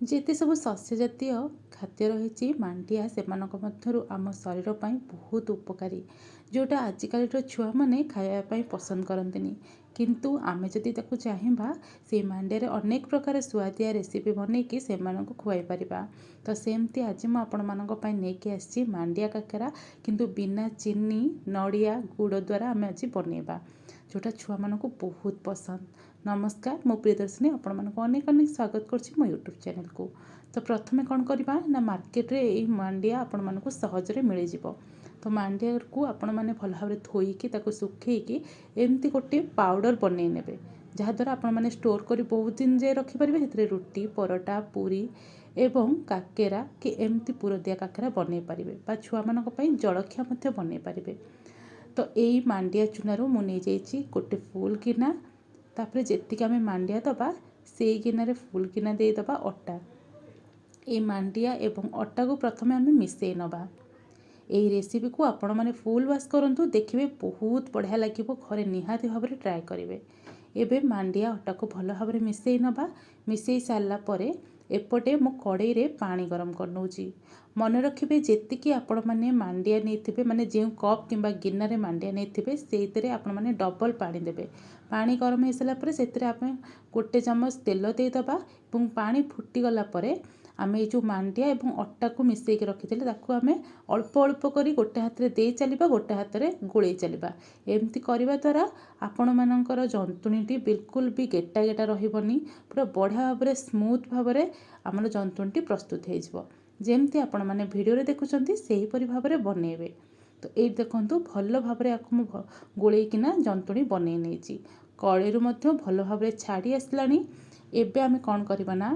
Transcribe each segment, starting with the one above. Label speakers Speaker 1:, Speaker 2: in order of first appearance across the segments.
Speaker 1: ଯେତେ ସବୁ ଶସ୍ୟ ଜାତୀୟ ଖାଦ୍ୟ ରହିଛି ମାଣ୍ଡିଆ ସେମାନଙ୍କ ମଧ୍ୟରୁ ଆମ ଶରୀର ପାଇଁ ବହୁତ ଉପକାରୀ, ଯେଉଁଟା ଆଜିକାଲିର ଛୁଆମାନେ ଖାଇବା ପାଇଁ ପସନ୍ଦ କରନ୍ତିନି। କିନ୍ତୁ ଆମେ ଯଦି ତାକୁ ଚାହିଁବା ସେଇ ମାଣ୍ଡିଆରେ ଅନେକ ପ୍ରକାର ସୁଆଦିଆ ରେସିପି ବନେଇକି ସେମାନଙ୍କୁ ଖୁଆଇ ପାରିବା। ତ ସେମିତି ଆଜି ମୁଁ ଆପଣମାନଙ୍କ ପାଇଁ ନେଇକି ଆସିଛି ମାଣ୍ଡିଆ କାକେରା, କିନ୍ତୁ ବିନା ଚିନି ନଡ଼ିଆ ଗୁଡ଼ ଦ୍ୱାରା ଆମେ ଆଜି ବନେଇବା, ଯେଉଁଟା ଛୁଆମାନଙ୍କୁ ବହୁତ ପସନ୍ଦ। ନମସ୍କାର, ମୁଁ ପ୍ରିୟଦର୍ଶିନୀ ଆପଣମାନଙ୍କୁ ଅନେକ ଅନେକ ସ୍ୱାଗତ କରୁଛି ମୋ ୟୁଟ୍ୟୁବ୍ ଚ୍ୟାନେଲକୁ। ତ ପ୍ରଥମେ କ'ଣ କରିବା ନା, ମାର୍କେଟରେ ଏଇ ମାଣ୍ଡିଆ ଆପଣମାନଙ୍କୁ ସହଜରେ ମିଳିଯିବ। ତ ମାଣ୍ଡିଆକୁ ଆପଣମାନେ ଭଲ ଭାବରେ ଧୋଇକି ତାକୁ ଶୁଖେଇକି ଏମିତି ଗୋଟେ ପାଉଡ଼ର ବନେଇ ନେବେ, ଯାହାଦ୍ୱାରା ଆପଣମାନେ ଷ୍ଟୋର୍ କରି ବହୁତ ଦିନ ଯାଏ ରଖିପାରିବେ। ସେଥିରେ ରୁଟି, ପରଟା, ପୁରୀ ଏବଂ କାକେରା କି ଏମିତି ପୁରଦିଆ କାକେରା ବନେଇ ପାରିବେ, ବା ଛୁଆମାନଙ୍କ ପାଇଁ ଜଳଖିଆ ମଧ୍ୟ ବନେଇ ପାରିବେ। ତ ଏଇ ମାଣ୍ଡିଆ ଚୁନାରୁ ମୁଁ ନେଇଯାଇଛି ଗୋଟେ ଫୁଲ୍ ଗିନା। ତାପରେ ଯେତିକି ଆମେ ମାଣ୍ଡିଆ ଦେବା ସେଇ ଗିନାରେ ଫୁଲ୍ ଗିନା ଦେଇଦେବା ଅଟା। এই ମାଣ୍ଡିଆ ଏବଂ ଅଟାକୁ ପ୍ରଥମେ ଆମେ ମିଶାଇ ନେବା। ଏହି ରେସିପିକୁ ଆପଣମାନେ ଫୁଲ୍ ୱାଶ୍ କରନ୍ତୁ, ଦେଖିବେ ବହୁତ ବଢ଼ିଆ ଲାଗିବ। ଘରେ ନିହାତି ଭାବରେ ଟ୍ରାଏ କରିବେ। ଏବେ ମାଣ୍ଡିଆ ଅଟାକୁ ଭଲ ଭାବରେ ମିଶାଇ ନେବା। ମିଶାଇ ସାରିଲା ପରେ ଏପଟେ ମୁଁ କଡ଼େଇରେ ପାଣି ଗରମ କରିନେଉଛି। ମନେ ରଖିବେ, ଯେତିକି ଆପଣମାନେ ମାଣ୍ଡିଆ ନେଇଥିବେ, ମାନେ ଯେଉଁ କପ୍ କିମ୍ବା ଗିନାରେ ମାଣ୍ଡିଆ ନେଇଥିବେ ସେଇଥିରେ ଆପଣମାନେ ଡବଲ୍ ପାଣି ଦେବେ। ପାଣି ଗରମ ହୋଇସାରିଲା ପରେ ସେଥିରେ ଆମେ ଗୋଟେ ଚାମଚ ତେଲ ଦେଇଦେବା ଏବଂ ପାଣି ଫୁଟିଗଲା ପରେ ଆମେ ଏଇ ଯେଉଁ ମାଣ୍ଡିଆ ଏବଂ ଅଟାକୁ ମିଶାଇକି ରଖିଥିଲେ ତାକୁ ଆମେ ଅଳ୍ପ ଅଳ୍ପ କରି ଗୋଟେ ହାତରେ ଦେଇ ଚାଲିବା, ଗୋଟେ ହାତରେ ଗୋଳେଇ ଚାଲିବା। ଏମିତି କରିବା ଦ୍ୱାରା ଆପଣମାନଙ୍କର ଜନ୍ତୁଣୀଟି ବିଲକୁଲ ବି ଗେଟା ଗେଟା ରହିବନି, ପୁରା ବଢ଼ିଆ ଭାବରେ ସ୍ମୁଥ୍ ଭାବରେ ଆମର ଜନ୍ତୁଣୀଟି ପ୍ରସ୍ତୁତ ହୋଇଯିବ। ଯେମିତି ଆପଣମାନେ ଭିଡ଼ିଓରେ ଦେଖୁଛନ୍ତି ସେହିପରି ଭାବରେ ବନେଇବେ। ତ ଏଇ ଦେଖନ୍ତୁ, ଭଲ ଭାବରେ ଆକୁ ମୁଁ ଗୋଳେଇକିନା ଜନ୍ତୁଣୀ ବନେଇ ନେଇଛି। କଡ଼େଇରୁ ମଧ୍ୟ ଭଲ ଭାବରେ ଛାଡ଼ି ଆସିଲାଣି। ଏବେ ଆମେ କ'ଣ କରିବା ନା,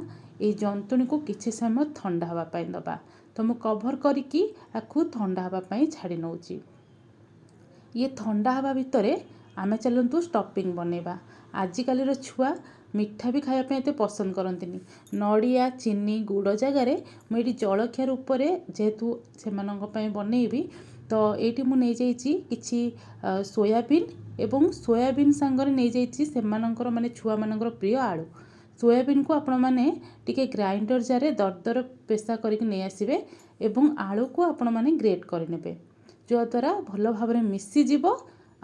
Speaker 1: এই ଜନ୍ତୁଣୀକୁ କିଛି ସମୟ ଥଣ୍ଡା ହେବା ପାଇଁ ଦେବା। ତ ମୁଁ କଭର୍ କରିକି ଆକୁ ଥଣ୍ଡା ହେବା ପାଇଁ ଛାଡ଼ି ନେଉଛି। ଇଏ ଥଣ୍ଡା ହେବା ଭିତରେ ଆମେ ଚାଲନ୍ତୁ ଷ୍ଟଫିଂ ବନେଇବା। ଆଜିକାଲିର ଛୁଆ ମିଠା ବି ଖାଇବା ପାଇଁ ଏତେ ପସନ୍ଦ କରନ୍ତିନି। ନଡ଼ିଆ ଚିନି ଗୁଡ଼ ଜାଗାରେ ମୁଁ ଏଇଠି ଜଳଖିଆ ରୂପରେ ଯେହେତୁ ସେମାନଙ୍କ ପାଇଁ ବନେଇବି, ତ ଏଇଠି ମୁଁ ନେଇଯାଇଛି କିଛି ସୋୟାବିନ୍ ଏବଂ ସୋୟାବିନ୍ ସାଙ୍ଗରେ ନେଇଯାଇଛି ସେମାନଙ୍କର ମାନେ ଛୁଆମାନଙ୍କର ପ୍ରିୟ ଆଳୁ। ସୋୟାବିନ୍କୁ ଆପଣମାନେ ଟିକେ ଗ୍ରାଇଣ୍ଡର ଜାରେ ଦରଦର ପେଶା କରିକି ନେଇ ଆସିବେ ଏବଂ ଆଳୁକୁ ଆପଣମାନେ ଗ୍ରେଟ୍ କରିନେବେ, ଯଦ୍ୱାରା ଭଲ ଭାବରେ ମିଶିଯିବ।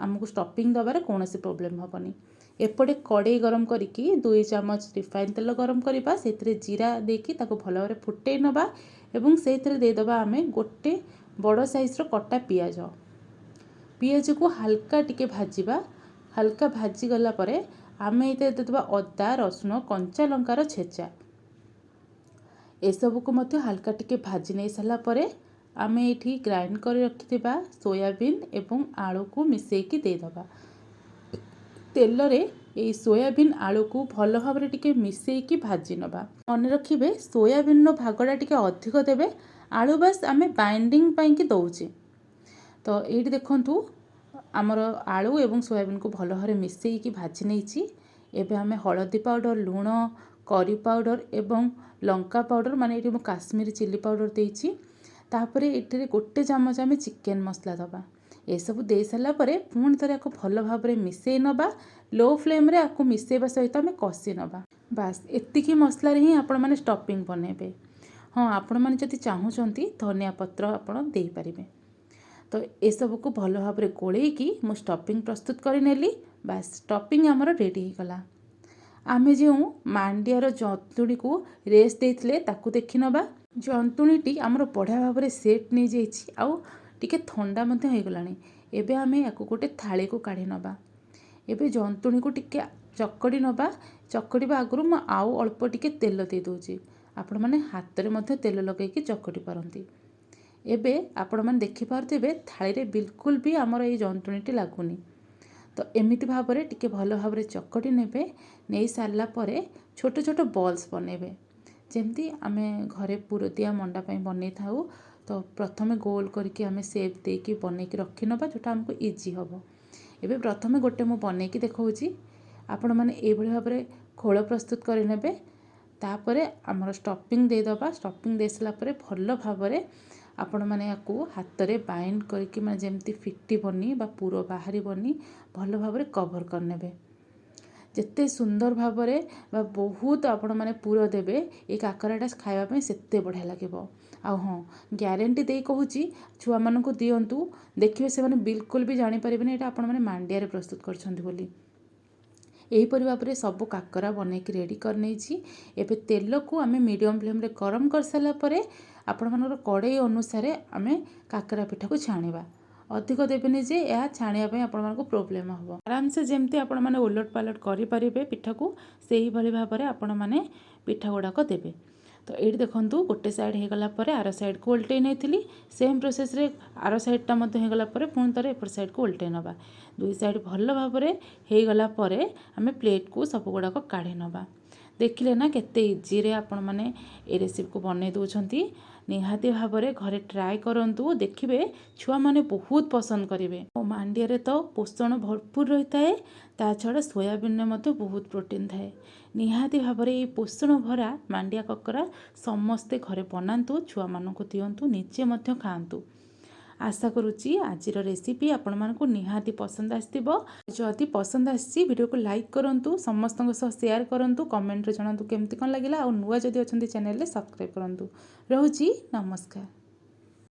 Speaker 1: ଆମକୁ ଷ୍ଟଫିଂ ଦେବାରେ କୌଣସି ପ୍ରୋବ୍ଲେମ୍ ହେବନି। ଏପଟେ କଡ଼େଇ ଗରମ କରିକି 2 ଚାମଚ ରିଫାଇନ୍ ତେଲ ଗରମ କରିବା, ସେଥିରେ ଜିରା ଦେଇକି ତାକୁ ଭଲ ଭାବରେ ଫୁଟେଇ ନେବା ଏବଂ ସେଇଥିରେ ଦେଇଦେବା ଆମେ ଗୋଟେ ବଡ଼ ସାଇଜ୍ର କଟା ପିଆଜ। ପିଆଜକୁ ହାଲକା ଟିକେ ଭାଜିବା। ହାଲକା ଭାଜିଗଲା ପରେ ଆମେ ଏଥିରେ ଦେଇଦେବା ଅଦା ରସୁଣ କଞ୍ଚା ଲଙ୍କାର ଛେଚା। ଏସବୁକୁ ମଧ୍ୟ ହାଲକା ଟିକେ ଭାଜି ନେଇ ସାରିଲା ପରେ ଆମେ ଏଇଠି ଗ୍ରାଇଣ୍ଡ କରି ରଖିଥିବା ସୋୟାବିନ୍ ଏବଂ ଆଳୁକୁ ମିଶାଇକି ଦେଇଦେବା। ତେଲରେ এই ସୋୟାବିନ୍ ଆଳୁକୁ ଭଲ ଭାବରେ ଟିକେ ମିଶାଇକି ଭାଜି ନେବା। ମନେ ରଖିବେ, ସୋୟାବିନ୍ର ଭାଗଟା ଟିକେ ଅଧିକ ଦେବେ, ଆଳୁ ବାସ୍ ଆମେ ବାଇଣ୍ଡିଂ ପାଇଁକି ଦେଉଛେ। ତ ଏଇଠି ଦେଖନ୍ତୁ, ଆମର ଆଳୁ ଏବଂ ସୋୟାବିନ୍କୁ ଭଲ ଭାବରେ ମିଶାଇକି ଭାଜି ନେଇଛି। ଏବେ ଆମେ ହଳଦୀ ପାଉଡ଼ର, ଲୁଣ, କରି ପାଉଡ଼ର ଏବଂ ଲଙ୍କା ପାଉଡ଼ର, ମାନେ ଏଇଠି ମୁଁ କାଶ୍ମୀରୀ ଚିଲି ପାଉଡ଼ର ଦେଇଛି। ତାପରେ ଏଥିରେ ଗୋଟେ ଚାମଚ ଆମେ ଚିକେନ୍ ମସଲା ଦେବା। ଏସବୁ ଦେଇ ସାରିଲା ପରେ ପୁଣି ଥରେ ଆକୁ ଭଲ ଭାବରେ ମିଶାଇ ନେବା। ଲୋ ଫ୍ଲେମ୍ରେ ଆକୁ ମିଶାଇବା ସହିତ ଆମେ କଷି ନେବା। ବାସ୍ ଏତିକି ମସଲାରେ ହିଁ ଆପଣମାନେ ଷ୍ଟଫିଂ ବନେଇବେ। ହଁ, ଆପଣମାନେ ଯଦି ଚାହୁଁଛନ୍ତି ଧନିଆ ପତ୍ର ଆପଣ ଦେଇପାରିବେ। ତ ଏସବୁକୁ ଭଲ ଭାବରେ ଗୋଳେଇକି ମୁଁ ଷ୍ଟଫିଂ ପ୍ରସ୍ତୁତ କରିନେଲି। ବାସ୍ ଷ୍ଟଫିଂ ଆମର ରେଡ଼ି ହୋଇଗଲା। ଆମେ ଯେଉଁ ମାଣ୍ଡିଆର ଜନ୍ତୁଣୀକୁ ରେଷ୍ଟ ଦେଇଥିଲେ ତାକୁ ଦେଖିନେବା। ଜନ୍ତୁଣୀଟି ଆମର ବଢ଼ିଆ ଭାବରେ ସେଟ୍ ନେଇଯାଇଛି, ଆଉ ଟିକେ ଥଣ୍ଡା ମଧ୍ୟ ହୋଇଗଲାଣି। ଏବେ ଆମେ ୟାକୁ ଗୋଟେ ଥାଳିକୁ କାଢ଼ି ନେବା। ଏବେ ଜନ୍ତୁଣୀକୁ ଟିକେ ଚକଡ଼ି ନେବା। ଚକଡ଼ିବା ଆଗରୁ ମୁଁ ଆଉ ଅଳ୍ପ ଟିକେ ତେଲ ଦେଇ ଦେଉଛି। ଆପଣମାନେ ହାତରେ ମଧ୍ୟ ତେଲ ଲଗାଇକି ଚକଟି ପାରନ୍ତି। ଏବେ ଆପଣମାନେ ଦେଖିପାରୁଥିବେ ଥାଳିରେ ବିଲକୁଲ ବି ଆମର ଏଇ ଜନ୍ତୁଣୀଟି ଲାଗୁନି। ତ ଏମିତି ଭାବରେ ଟିକେ ଭଲ ଭାବରେ ଚକଟି ନେବେ। ନେଇ ସାରିଲା ପରେ ଛୋଟ ଛୋଟ ବଲ୍ସ ବନେଇବେ, ଯେମିତି ଆମେ ଘରେ ପୁରଦିଆ ମଣ୍ଡା ପାଇଁ ବନେଇଥାଉ। ତ ପ୍ରଥମେ ଗୋଲ କରିକି ଆମେ ସେପ୍ ଦେଇକି ବନେଇକି ରଖିନେବା, ଯେଉଁଟା ଆମକୁ ଇଜି ହେବ। ଏବେ ପ୍ରଥମେ ଗୋଟେ ମୁଁ ବନେଇକି ଦେଖାଉଛି। ଆପଣମାନେ ଏଇଭଳି ଭାବରେ ଖୋଳ ପ୍ରସ୍ତୁତ କରିନେବେ। ତାପରେ ଆମର ଷ୍ଟଫିଂ ଦେଇଦେବା। ଷ୍ଟଫିଂ ଦେଇସାରିଲା ପରେ ଭଲ ଭାବରେ ଆପଣମାନେ ୟାକୁ ହାତରେ ବାଇଣ୍ଡ କରିକି, ମାନେ ଯେମିତି ଫିଟିବନି ବା ପୁର ବାହାରିବନି, ଭଲ ଭାବରେ କଭର୍ କରିନେବେ। ଯେତେ ସୁନ୍ଦର ଭାବରେ ବା ବହୁତ ଆପଣମାନେ ପୁର ଦେବେ ଏ କାକରାଟା ଖାଇବା ପାଇଁ ସେତେ ବଢ଼ିଆ ଲାଗିବ। ଆଉ ହଁ, ଗ୍ୟାରେଣ୍ଟି ଦେଇ କହୁଛି, ଛୁଆମାନଙ୍କୁ ଦିଅନ୍ତୁ, ଦେଖିବେ ସେମାନେ ବିଲକୁଲ ବି ଜାଣିପାରିବେନି ଏଇଟା ଆପଣମାନେ ମାଣ୍ଡିଆରେ ପ୍ରସ୍ତୁତ କରିଛନ୍ତି ବୋଲି। ଏହିପରି ଭାବରେ ସବୁ କାକରା ବନେଇକି ରେଡ଼ି କରିନେଇଛି। ଏବେ ତେଲକୁ ଆମେ ମିଡ଼ିୟମ୍ ଫ୍ଲେମ୍ରେ ଗରମ କରିସାରିଲା ପରେ ଆପଣମାନଙ୍କର କଡ଼େଇ ଅନୁସାରେ ଆମେ କାକରା ପିଠାକୁ ଛାଣିବା। ଅଧିକ ଦେବେନି ଯେ ଏହା ଛାଣିବା ପାଇଁ ଆପଣମାନଙ୍କୁ ପ୍ରୋବ୍ଲେମ୍ ହେବ। ଆରାମସେ ଯେମିତି ଆପଣମାନେ ଓଲଟ ପାଲଟ କରିପାରିବେ ପିଠାକୁ, ସେଇଭଳି ଭାବରେ ଆପଣମାନେ ପିଠା ଗୁଡ଼ାକ ଦେବେ। ତ ଏଇଠି ଦେଖନ୍ତୁ ଗୋଟେ ସାଇଡ଼୍ ହେଇଗଲା ପରେ ଆର ସାଇଡ଼୍କୁ ଓଲଟେଇ ନେଇଥିଲି। ସେମ୍ ପ୍ରୋସେସ୍ରେ ଆର ସାଇଡ଼୍ଟା ମଧ୍ୟ ହେଇଗଲା ପରେ ପୁଣି ଥରେ ଏପଟ ସାଇଡ଼୍କୁ ଓଲଟେଇ ନେବା। ଦୁଇ ସାଇଡ଼୍ ଭଲ ଭାବରେ ହେଇଗଲା ପରେ ଆମେ ପ୍ଲେଟ୍କୁ ସବୁଗୁଡ଼ାକ କାଢ଼ି ନେବା। ଦେଖିଲେ ନା କେତେ ଇଜିରେ ଆପଣମାନେ ଏ ରେସିପିକୁ ବନେଇ ଦେଉଛନ୍ତି। ନିହାତି ଭାବରେ ଘରେ ଟ୍ରାଏ କରନ୍ତୁ, ଦେଖିବେ ଛୁଆମାନେ ବହୁତ ପସନ୍ଦ କରିବେ। ଓ ମାଣ୍ଡିଆରେ ତ ପୋଷଣ ଭରପୁର ରହିଥାଏ, ତା ଛଡ଼ା ସୋୟାବିନରେ ମଧ୍ୟ ବହୁତ ପ୍ରୋଟିନ୍ ଥାଏ। ନିହାତି ଭାବରେ ଏହି ପୋଷଣ ଭରା ମାଣ୍ଡିଆ କାକରା ସମସ୍ତେ ଘରେ ବନାନ୍ତୁ, ଛୁଆମାନଙ୍କୁ ଦିଅନ୍ତୁ, ନିଜେ ମଧ୍ୟ ଖାଆନ୍ତୁ। ଆଶା କରୁଛି ଆଜିର ରେସିପି ଆପଣମାନଙ୍କୁ ନିହାତି ପସନ୍ଦ ଆସିଥିବ। ଯଦି ପସନ୍ଦ ଆସିଛି ଭିଡ଼ିଓକୁ ଲାଇକ୍ କରନ୍ତୁ, ସମସ୍ତଙ୍କ ସହ ସେୟାର କରନ୍ତୁ, କମେଣ୍ଟରେ ଜଣାନ୍ତୁ କେମିତି କ'ଣ ଲାଗିଲା। ଆଉ ନୂଆ ଯଦି ଅଛନ୍ତି ଚ୍ୟାନେଲରେ ସବସ୍କ୍ରାଇବ୍ କରନ୍ତୁ। ରହୁଛି, ନମସ୍କାର।